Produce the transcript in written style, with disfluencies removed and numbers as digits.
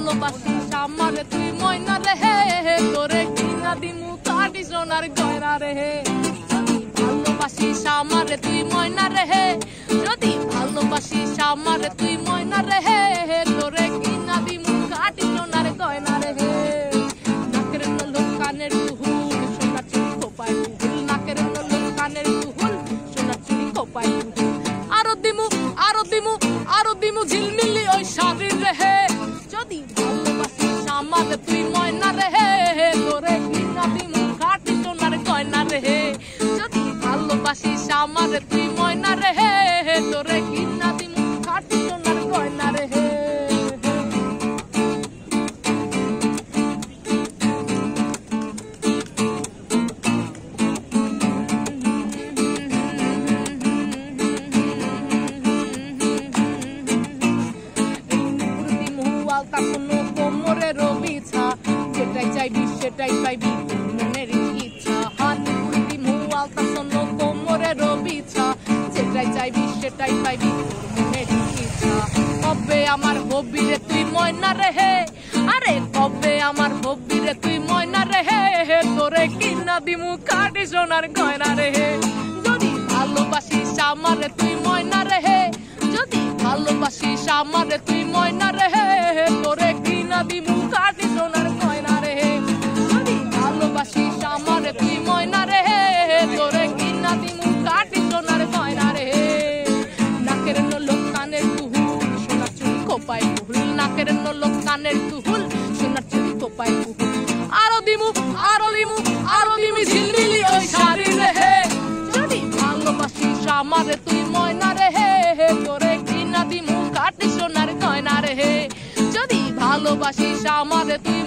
ভালোবাসিস আমারে তুই ময়না রে তোরে কিনা দিমু কাটি সোনার গয়না রে যদি ভালোবাসিস আমারে তুই ময়না রে যদি ভালোবাসিস আমারে তুই ময়না রে তোরে কিনা দিমু কাটি সোনার গয়না রে নাকের নলক কানের দুহুল সোনার চুড়ি খোপায় দুহুল নাকের নলক কানের দুহুল সোনার চুড়ি খোপায় দুহুল আরো দিমু ঝিলমিলি ওই শাড়ি রে যদি ভালোবাসিস আমারে তুই ময়না রে তোরে কিনা দিমু কাটি সোনার গয়না রে যদি ভালোবাসিস আমারে তুই ময়না রে তোরে কিনা দিমু কাটি সোনার গয়না রে যেটাই চাইবি সেটাই পাইবি মনের ইচ্ছা হানি উল্টি মুয়াল তাসন কোমরের বিছা যেটাই চাইবি সেটাই পাইবি মনের ইচ্ছা কবে আমার হবি রে তুই ময়না রে আরে কবে আমার হবি রে তুই ময়না রে তোরে কিনা দিমু কাটি সোনার গয়না রে যদি ভালোবাসিস আমারে তুই ময়না রে যদি ভালোবাসিস আমারে তুই ময়না রে তোরে কিনা দিমু কাটি সোনার গয়না রে যদি ভালোবাসিস আমারে তুই ময়না রে তোরে কিনা দিমু কাটি সোনার গয়না রে নাকের নলক কানের দুহুল সোনার চুড়ি খোপায় দুহুল নাকের নলক কানের দুহুল সোনার চুড়ি খোপায় দুহুল আরো দিমু ঝিলমিলি ওই শাড়ি রে যদি ভালোবাসিস আমারে তুই ময়না রে তোরে কিনা দিমু কাটি সোনার গয়না রে যদি ভালোবাসিস আমারে তুই